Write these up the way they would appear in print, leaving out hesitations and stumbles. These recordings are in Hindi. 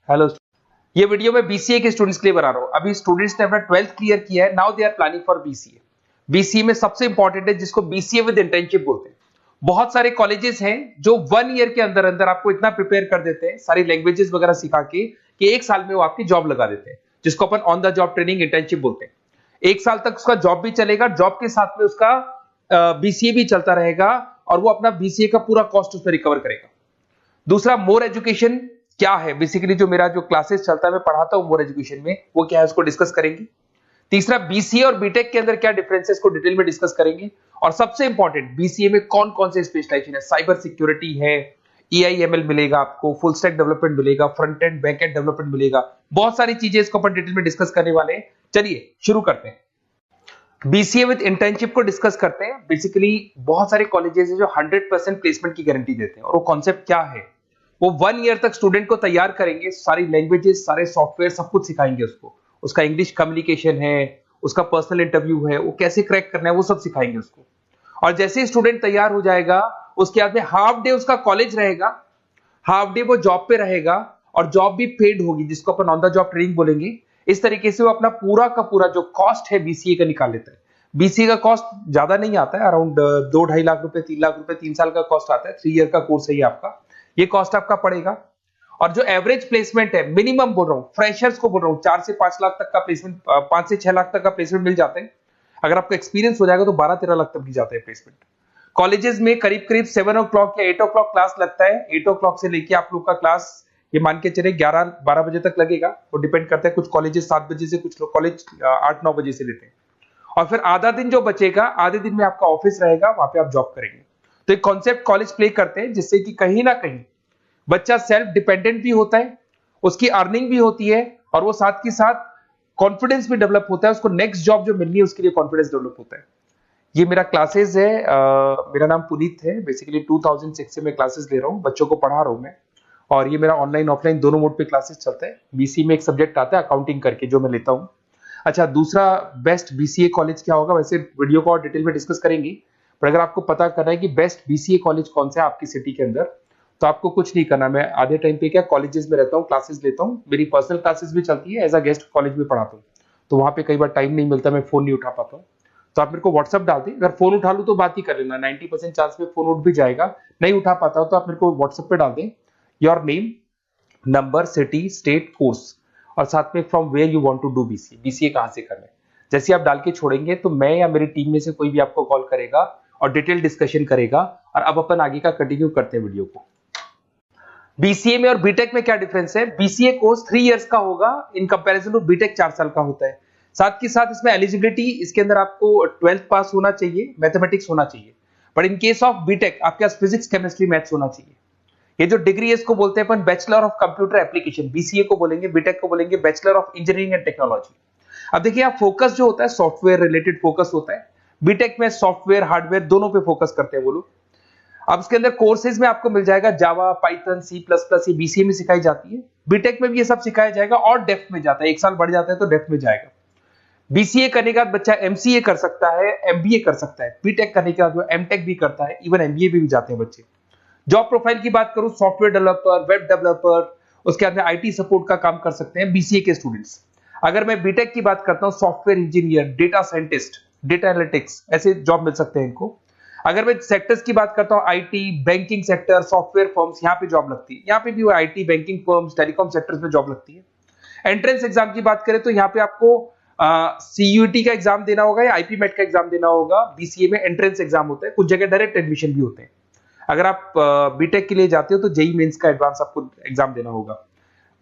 हेलो, ये वीडियो मैं बीसीए के स्टूडेंट्स के लिए बना रहा हूँ। अभी स्टूडेंट्स ने अपना 12th क्लियर किया है, now they are planning for BCA. BCA में सबसे इंपॉर्टेंट है जिसको बीसीए विद इंटर्नशिप बोलते हैं। बहुत सारे कॉलेजेस हैं जो 1 ईयर के अंदर अंदर आपको इतना प्रिपेयर कर देते हैं, सारी लैंग्वेजेस वगैरह सिखा के, कि 1 साल में वो आपकी जॉब लगा देते हैं, जिसको अपन on the job training internship बोलते हैं। 1 साल तक उसका जॉब भी चलेगा, जॉब के साथ में उसका बीसीए भी चलता रहेगा, और वो अपना बीसीए का पूरा कॉस्ट उसमें रिकवर करेगा। दूसरा, मोर एजुकेशन क्या है, बेसिकली जो मेरा जो क्लासेस चलता है मैं पढ़ाता हूं मोर एजुकेशन में, वो क्या है उसको डिस्कस करेंगे। तीसरा, बीसीए और बीटेक के अंदर क्या डिफरेंसेस को डिटेल में डिस्कस करेंगे। और सबसे इंपॉर्टेंट, बीसीए में कौन कौन से स्पेशलाइजेशन है, साइबर सिक्योरिटी है, एआईएमएल मिलेगा आपको, फुल स्टैक डेवलपमेंट मिलेगा, front end back and development मिलेगा, बहुत सारी चीजें इसको अपन डिटेल में डिस्कस करने वाले हैं। चलिए शुरू करते हैं। बीसीए विद इंटर्नशिप को डिस्कस करते हैं। बेसिकली बहुत सारे कॉलेजेस हैं जो 100% प्लेसमेंट की गारंटी देते हैं, और वो कॉन्सेप्ट क्या है, वो 1 ईयर तक स्टूडेंट को तैयार करेंगे, सारी लैंग्वेजेस, सारे सॉफ्टवेयर, सब कुछ सिखाएंगे उसको। उसका इंग्लिश कम्युनिकेशन है, उसका पर्सनल इंटरव्यू है, वो कैसे क्रैक करना है, वो सब सिखाएंगे उसको। और जैसे ही स्टूडेंट तैयार हो जाएगा, उसके बाद में हाफ डे उसका कॉलेज रहेगा, हाफ डे वो जॉब पे रहेगा, और जॉब भी पेड होगी, जिसको अपन ऑन द जॉब ट्रेनिंग बोलेंगे। इस तरीके से वो अपना पूरा का पूरा जो कॉस्ट है बीसीए का निकाल लेता है। बीसीए का कॉस्ट ज्यादा नहीं आता है, अराउंड 2-2.5 लाख रुपए, 3 लाख रुपए 3 साल का कॉस्ट आता है। 3 ईयर का कोर्स है ये आपका, ये कॉस्ट आपका पड़ेगा। और जो एवरेज प्लेसमेंट है, मिनिमम बोल रहा हूं, फ्रेशर्स को बोल रहा हूं, 4 से 5 लाख तक का प्लेसमेंट, 5 से 6 लाख तक का प्लेसमेंट मिल जाते हैं। अगर आपका एक्सपीरियंस हो जाएगा तो 12-13 लाख तक भी जाता है प्लेसमेंट। कॉलेजेस में करीब करीब 7 o'clock या 8 o'clock क्लास लगता है। 8 o'clock से लेके आप लोग का क्लास, ये मान के चले 11-12 बजे तक लगेगा। वो डिपेंड करता है, कुछ कॉलेजेस 7 बजे से, कुछ कॉलेज 8-9 बजे से लेते हैं। और फिर आधा दिन जो बचेगा, आधे दिन में आपका ऑफिस रहेगा, वहां पे आप जॉब करेंगे। तो एक कॉन्सेप्ट कॉलेज प्ले करते हैं, जिससे कि कहीं ना कहीं बच्चा सेल्फ डिपेंडेंट भी होता है, उसकी अर्निंग भी होती है, और वो साथ के साथ कॉन्फिडेंस भी डेवलप होता है। उसको नेक्स्ट जॉब जो मिलनी है उसके लिए कॉन्फिडेंस डेवलप होता है। ये मेरा क्लासेस है, मेरा नाम पुनीत है। बेसिकली 2006 से मैं क्लासेस ले रहा हूँ, बच्चों को पढ़ा रहा हूँ मैं। और ये मेरा ऑनलाइन ऑफलाइन दोनों मोड पे क्लासेस चलता है। बीसी में एक सब्जेक्ट आता है अकाउंटिंग करके, जो मैं लेता हूँ। अच्छा, दूसरा, बेस्ट बीसीए कॉलेज क्या होगा, वैसे वीडियो को और डिटेल में डिस्कस करेंगे। पर अगर आपको पता करना है कि बेस्ट बीसीए कॉलेज कौन सा है आपकी सिटी के अंदर, तो आपको कुछ नहीं करना। मैं आधे टाइम पे क्या कॉलेजेस में रहता हूँ, क्लासेस लेता हूँ, मेरी पर्सनल क्लासेस भी चलती है, एज अ गेस्ट कॉलेज में पढ़ाता हूँ। तो वहां पे कई बार टाइम नहीं मिलता, मैं फोन नहीं उठा पाता हूँ। तो आप मेरे को व्हाट्सअप डाल दें, अगर फोन उठा लूँ तो बात ही कर लेना, 90% चांस में फोन उठ भी जाएगा। नहीं उठा पाता हो तो आप मेरे को व्हाट्सएप पे डाल दें, your name, number, city, state, course, और साथ में from where you want to do BCA, BCA कहां से करना है। जैसे आप डाल के छोड़ेंगे तो मैं या मेरी टीम में से कोई भी आपको कॉल करेगा और डिटेल डिस्कशन करेगा। और अब अपन आगे का कंटिन्यू करते हैं वीडियो को। बीसीए में और बीटेक में क्या डिफरेंस है। बीसीए कोर्स 3 इयर्स का होगा, इन कंपैरिजन टू बीटेक 4 साल का होता है। साथ के साथ इसमें एलिजिबिलिटी, इसके अंदर आपको 12th पास होना चाहिए, मैथमेटिक्स होना चाहिए। But in case of BTech आपके पास फिजिक्स, केमिस्ट्री, मैथ्स होना चाहिए। ये जो डिग्री है इसको बोलते हैं अपन bachelor of computer application, BCA को बोलेंगे, बीटेक को बोलेंगे bachelor of engineering and technology. अब देखिए, आप फोकस जो होता है सॉफ्टवेयर रिलेटेड फोकस होता है। बीटेक में सॉफ्टवेयर हार्डवेयर दोनों पे फोकस करते हैं वो लोग। अब इसके अंदर कोर्सेज में आपको मिल जाएगा जावा, पाइथन, C++, ये बीसीए में सिखाई जाती है। बीटेक में भी ये सब सिखाया जाएगा, और डेप्थ में जाता है, 1 साल बढ़ जाता है तो डेप्थ में जाएगा। बीसीए करने के बाद बच्चा एमसीए कर सकता है, एमबीए कर सकता है। बीटेक करने के बाद वो एमटेक भी करता है, इवन एमबीए भी जाते हैं बच्चे। जॉब प्रोफाइल की बात करूं, सॉफ्टवेयर डेवलपर, वेब डेवलपर, उसके बाद में आईटी सपोर्ट का काम कर सकते हैं बीसीए के स्टूडेंट्स। अगर मैं बीटेक की बात करता हूं, software engineer, data scientist, data analytics, ऐसे जॉब मिल सकते हैं इनको। अगर मैं सेक्टर्स की बात करता हूं, IT, banking sector, software firms, यहाँ पे जॉब लगती है। यहाँ पे भी वो IT, banking firms, telecom sectors में जॉब लगती है। एंट्रेंस एग्जाम की बात करें तो यहाँ पे आपको सीयूटी का एग्जाम देना होगा या आईपी मेट का एग्जाम देना होगा। बीसीए में एंट्रेंस एग्जाम होता है, कुछ जगह डायरेक्ट एडमिशन भी होते हैं। अगर आप बीटेक के लिए जाते हो तो जेई मेंस का एडवांस आपको एग्जाम देना होगा।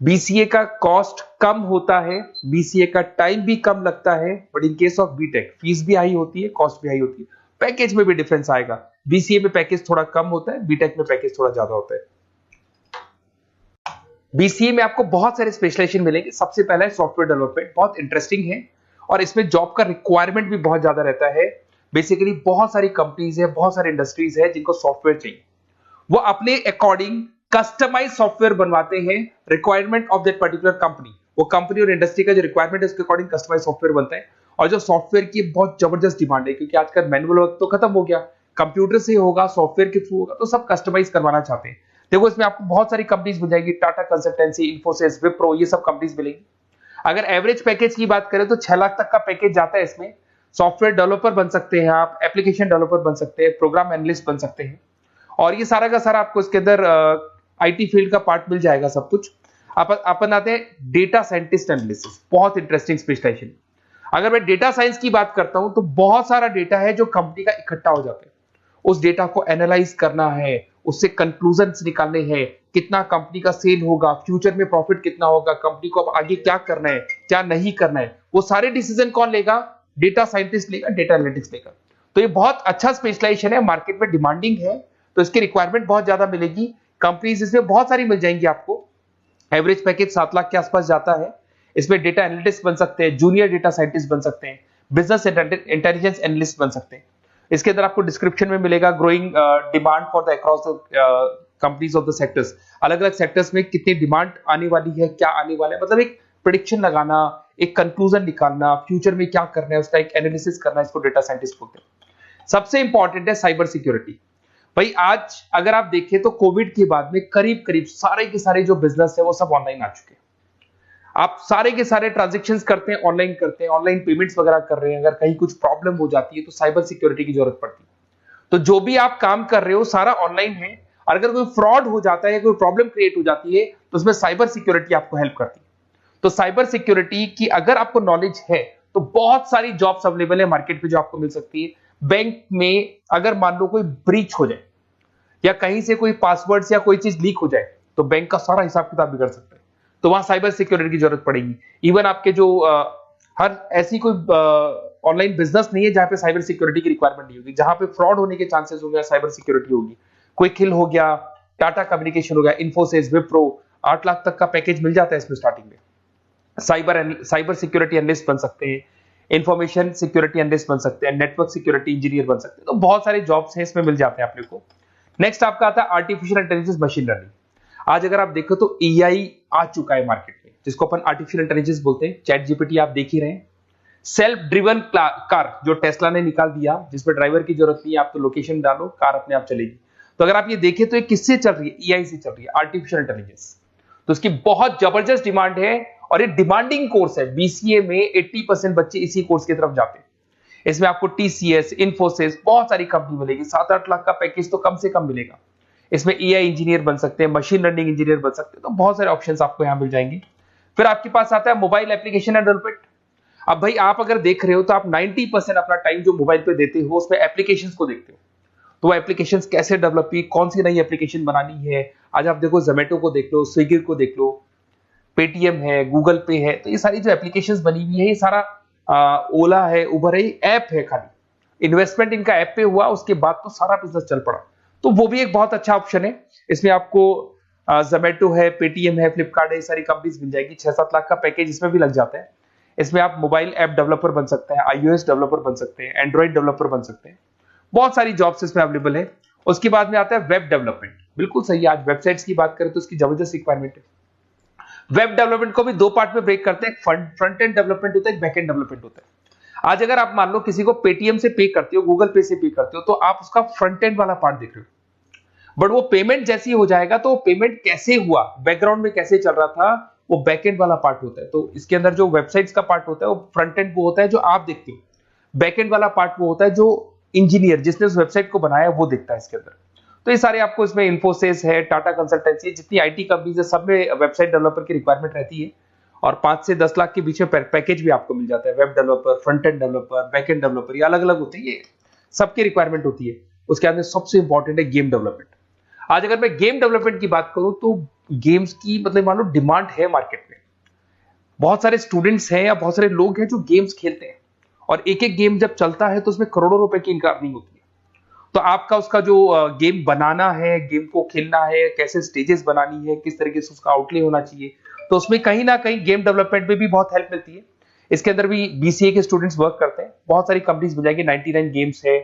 बीसीए का कॉस्ट कम होता है, बीसीए का टाइम भी कम लगता है। But in case of BTech fees भी हाई होती है, कॉस्ट भी हाई होती है, पैकेज में भी डिफरेंस आएगा। बीसीए में पैकेज थोड़ा कम होता है, बीटेक में पैकेज थोड़ा ज्यादा होता है। बीसीए में आपको बहुत सारे स्पेशलाइजेशन मिलेंगे। सबसे पहला है सॉफ्टवेयर डेवलपमेंट, बहुत इंटरेस्टिंग है, और इसमें जॉब का रिक्वायरमेंट भी बहुत ज्यादा रहता है। बेसिकली बहुत सारी कंपनीज है, बहुत सारी इंडस्ट्रीज है जिनको सॉफ्टवेयर चाहिए। वो अपने अकॉर्डिंग कस्टमाइज सॉफ्टवेयर बनवाते हैं, requirement of that particular company. वो कंपनी और इंडस्ट्री का जो रिक्वायरमेंट है उसके अकॉर्डिंग कस्टमाइज सॉफ्टवेयर बनता है। और जो सॉफ्टवेयर की बहुत जबरदस्त डिमांड है, क्योंकि आजकल मैनुअल वर्क तो खत्म हो गया, कंप्यूटर से होगा, सॉफ्टवेयर के थ्रू होगा, तो सब कस्टमाइज करवाना चाहते हैं। देखो इसमें आपको बहुत सारी कंपनीज मिल जाएगी, टाटा कंसल्टेंसी, इन्फोसिस, विप्रो, ये सब कंपनीज मिलेंगी। अगर एवरेज पैकेज की बात करें तो 6 लाख तक का पैकेज जाता है इसमें। सॉफ्टवेयर डेवलपर बन सकते हैं आप, एप्लीकेशन डेवलपर बन सकते हैं, प्रोग्राम एनालिस्ट बन सकते हैं, और ये सारा का सारा आपको इसके अंदर आईटी फील्ड का पार्ट मिल जाएगा सब कुछ। अपन आते हैं डेटा साइंटिस्ट एनालिसिस, बहुत इंटरेस्टिंग स्पेशलाइजेशन। अगर मैं डेटा साइंस की बात करता हूं तो बहुत सारा डेटा है जो कंपनी का इकट्ठा हो जाता है, उस डेटा को एनालाइज करना है, उससे कंक्लूजन्स निकालने हैं, कितना कंपनी का सेल होगा, फ्यूचर में प्रॉफिट कितना होगा, कंपनी को अब आगे क्या करना है, क्या नहीं करना है, वो सारे डिसीजन कौन लेगा? डेटा साइंटिस्ट लेगा, डेटा एनालिटिक्स लेगा। तो ये बहुत अच्छा स्पेशलाइजेशन है, मार्केट में डिमांडिंग है, तो इसकी रिक्वायरमेंट बहुत ज्यादा मिलेगी। कंपनीज इसमें बहुत सारी मिल जाएंगी आपको। एवरेज पैकेज 7 लाख के आसपास जाता है। इसमें डेटा एनालिटिस्ट बन सकते हैं, जूनियर डेटा साइंटिस्ट बन सकते हैं, बिजनेस इंटेलिजेंस एनालिस्ट बन सकते हैं। इसके अंदर आपको डिस्क्रिप्शन में मिलेगा growing demand for the across the companies of the sectors. अलग अलग सेक्टर्स में कितनी डिमांड आने वाली है, क्या आने वाला है, मतलब एक प्रेडिक्शन लगाना, एक कंक्लूजन निकालना, फ्यूचर में क्या करना है उसका एक एनालिसिस करना, इसको डेटा साइंटिस्ट बोलते हैं। सबसे इंपॉर्टेंट है साइबर सिक्योरिटी। भाई आज अगर आप देखें तो कोविड के बाद में करीब करीब सारे के सारे जो बिजनेस है वो सब ऑनलाइन आ चुके हैं। आप सारे के सारे ट्रांजैक्शंस करते हैं, ऑनलाइन करते हैं, ऑनलाइन पेमेंट्स वगैरह कर रहे हैं। अगर कहीं कुछ प्रॉब्लम हो जाती है तो साइबर सिक्योरिटी की जरूरत पड़ती है। तो जो भी आप काम कर रहे हो सारा ऑनलाइन है, और अगर कोई फ्रॉड हो जाता है, कोई प्रॉब्लम क्रिएट हो जाती है, तो उसमें साइबर सिक्योरिटी आपको हेल्प करती है। तो साइबर सिक्योरिटी की अगर आपको नॉलेज है तो बहुत सारी जॉब्स अवेलेबल है मार्केट पे जो आपको मिल सकती है। बैंक में अगर मान लो कोई ब्रीच हो जाए या कहीं से कोई पासवर्ड्स या कोई चीज लीक हो जाए तो बैंक का सारा हिसाब किताब बिगड़ सकता है, तो वहां साइबर सिक्योरिटी की जरूरत पड़ेगी। इवन आपके जो हर ऐसी कोई ऑनलाइन बिजनेस नहीं है जहां पे साइबर सिक्योरिटी की रिक्वायरमेंट नहीं होगी, जहां पे फ्रॉड होने के चांसेस होंगे, साइबर सिक्योरिटी होगी। क्विक हिल हो गया, टाटा कम्युनिकेशन हो गया, इन्फोसिस, विप्रो, 8 लाख तक का पैकेज मिल जाता है इसमें स्टार्टिंग में। साइबर सिक्योरिटी एनालिस्ट बन सकते हैं, इंफॉर्मेशन सिक्योरिटी एनालिस्ट बन सकते हैं, नेटवर्क सिक्योरिटी इंजीनियर बन सकते हैं। तो बहुत सारे जॉब्स हैं इसमें मिल जाते हैं अपने को। नेक्स्ट आपका आता है आर्टिफिशियल इंटेलिजेंस, मशीन लर्निंग। आज अगर आप देखो तो एआई आ चुका है मार्केट में, जिसको अपन आर्टिफिशियल इंटेलिजेंस बोलते हैं। चैट जीपीटी आप देख ही रहे हैं। सेल्फ ड्रिवन कार जो टेस्ला ने निकाल दिया, जिसमें ड्राइवर की जरूरत नहीं है, आप तो लोकेशन डालो, कार अपने आप चलेगी। तो अगर आप ये देखें तो ये किससे चल रही है? एआई से चल रही है, आर्टिफिशियल इंटेलिजेंस। तो इसकी बहुत जबरदस्त डिमांड है और ये डिमांडिंग कोर्स है। बीसीए में 80% बच्चे इसी कोर्स की तरफ जाते हैं। इसमें आपको टीसीएस, इन्फोसिस, बहुत सारी कंपनी मिलेगी। 7-8 लाख का पैकेज तो कम से कम मिलेगा। इसमें एआई इंजीनियर बन सकते हैं, मशीन लर्निंग इंजीनियर बन सकते हैं। तो बहुत सारे ऑप्शंस आपको यहां मिल जाएंगे। फिर आपके पास आता है मोबाइल एप्लीकेशन एंड डेवलपमेंट। अब भाई आप अगर देख रहे हो तो आप 90% अपना टाइम जो मोबाइल पे देते हो उसमें एप्लीकेशंस को देखते हो। तो वो एप्लीकेशंस कैसे डेवलप हुई, कौन सी नई एप्लीकेशन बनानी है। आज आप देखो जोमेटो को देख लो, स्विगी को देख लो, पेटीएम है, गूगल पे है। तो ये सारी जो एप्लीकेशंस बनी हुई है, ये सारा ओला है, उबर है, ऐप है। खाली इन्वेस्टमेंट इनका ऐप पे हुआ, उसके बाद तो सारा बिजनेस चल पड़ा। तो वो भी एक बहुत अच्छा ऑप्शन है। इसमें आपको जोमेटो है, पेटीएम है, फ्लिपकार्ट है, सारी कंपनीज मिल जाएगी। 6-7 लाख का पैकेज इसमें भी लग जाता है। इसमें आप मोबाइल ऐप डेवलपर बन सकते हैं, आईओएस डेवलपर बन सकते हैं, एंड्रॉइड डेवलपर बन सकते हैं। बहुत सारी जॉब्स इसमें अवेलेबल है। उसके बाद में आता है वेब डेवलपमेंट। बिल्कुल सही, आज वेबसाइट्स की बात करें तो उसकी जबरदस्त रिक्वायरमेंट है। वेब डेवलपमेंट को भी दो पार्ट में ब्रेक करते हैं। फ्रंट एंड डेवलपमेंट होता है, बैक एंड डेवलपमेंट होता है। आज अगर आप मान लो किसी को पेटीएम से पे करते हो, गूगल पे से पे करते हो, तो आप उसका फ्रंट एंड वाला पार्ट देख रहे हो। बट वो पेमेंट जैसी हो जाएगा तो पेमेंट कैसे हुआ, बैकग्राउंड में कैसे चल रहा था, वो बैकएंड वाला पार्ट होता है। तो इसके अंदर जो वेबसाइट्स का पार्ट होता है वो फ्रंट एंड वो होता है जो आप देखते हो। बैकएंड वाला पार्ट वो होता है जो इंजीनियर जिसने उस वेबसाइट को बनाया वो देखता है इसके अंदर। तो ये सारे आपको इसमें इन्फोसिस है, टाटा कंसल्टेंसी, जितनी आईटी कंपनीज है सब में वेबसाइट डेवलपर की रिक्वायरमेंट रहती है। और 5 से 10 लाख के बीच में पैकेज भी आपको मिल जाता है। Web developer, front end developer, back end developer, ये अलग अलग होते हैं, ये सबकी रिक्वायरमेंट होती है। उसके अंदर सबसे इंपॉर्टेंट है गेम डेवलपमेंट। आज अगर मैं गेम डेवलपमेंट की बात करूं तो गेम्स की मतलब मान लो डिमांड है मार्केट में। बहुत सारे स्टूडेंट्स हैं या बहुत सारे लोग हैं जो गेम्स खेलते हैं, और एक एक गेम जब चलता है तो उसमें करोड़ों रुपए की इनकम अर्निंग होती है। तो आपका उसका जो गेम बनाना है, गेम को खेलना है, कैसे स्टेजेस बनानी है, किस तरीके से उसका आउटले होना चाहिए, तो उसमें कहीं ना कहीं गेम डेवलपमेंट में भी बहुत हेल्प मिलती है। इसके अंदर भी बीसीए के स्टूडेंट्स वर्क करते हैं। बहुत सारी कंपनीज मिल जाएंगी, 99 गेम्स है।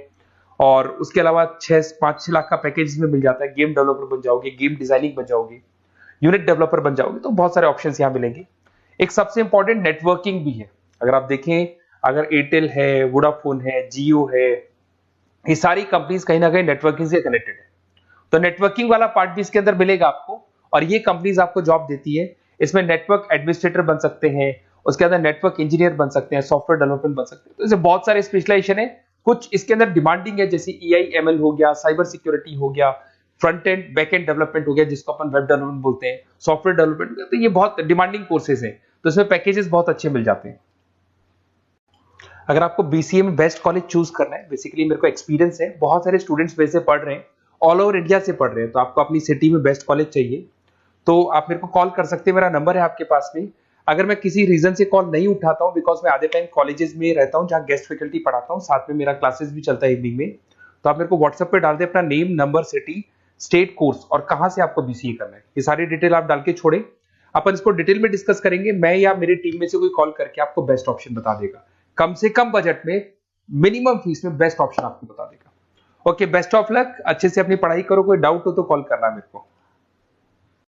और उसके अलावा 5-6 लाख का पैकेज में मिल जाता है। गेम डेवलपर बन जाओगे, गेम डिजाइनिंग बन जाओगे, यूनिट डेवलपर बन जाओगे, तो बहुत सारे ऑप्शंस यहाँ मिलेंगे। एक सबसे इंपॉर्टेंट नेटवर्किंग भी है। अगर आप देखें, अगर एयरटेल है, वोडाफोन है, जियो है, ये सारी कंपनीज कहीं ना कहीं नेटवर्किंग से कनेक्टेड है। तो नेटवर्किंग वाला पार्ट भी इसके अंदर मिलेगा आपको, और ये कंपनीज आपको जॉब देती है। इसमें नेटवर्क एडमिनिस्ट्रेटर बन सकते हैं, उसके अंदर नेटवर्क इंजीनियर बन सकते हैं, सॉफ्टवेयर डेवलपमेंट बन सकते हैं। तो इसे बहुत सारे स्पेशलाइजेशन है। कुछ इसके अंदर डिमांडिंग है, जैसे EI/ML हो गया, साइबर सिक्योरिटी हो गया, front end back and development हो गया जिसको अपन वेब डेवलपमेंट बोलते हैं, सॉफ्टवेयर डेवलपमेंट। तो ये बहुत डिमांडिंग कोर्सेज हैं, तो इसमें पैकेजेस बहुत अच्छे मिल जाते हैं। अगर आपको BCA में बेस्ट कॉलेज चूज करना है, बेसिकली मेरे को एक्सपीरियंस है, बहुत सारे स्टूडेंट्स वैसे पढ़ रहे हैं, ऑल ओवर इंडिया से पढ़ रहे हैं, तो आपको अपनी सिटी में बेस्ट कॉलेज चाहिए तो आप मेरे को कॉल कर सकते हैं। मेरा नंबर है आपके पास में। अगर मैं किसी रीजन से कॉल नहीं उठाता हूँ, बिकॉज मैं आधे टाइम कॉलेजेस में रहता हूँ जहाँ गेस्ट फैकल्टी पढ़ाता हूँ, साथ में मेरा क्लासेस भी चलता है इवनिंग में, तो आप मेरे को व्हाट्सएप पे डाल दे अपना name, number, city, state, course और कहाँ से आपको BCA करना है, ये सारी डिटेल आप डाल के छोड़े। अपन इसको डिटेल में डिस्कस करेंगे, मैं या मेरी टीम में से कोई कॉल करके आपको बेस्ट ऑप्शन बता देगा, कम से कम बजट में, मिनिमम फीस में बेस्ट ऑप्शन आपको बता देगा। ओके, बेस्ट ऑफ लक, अच्छे से अपनी पढ़ाई करो, कोई डाउट हो तो कॉल करना मेरे को।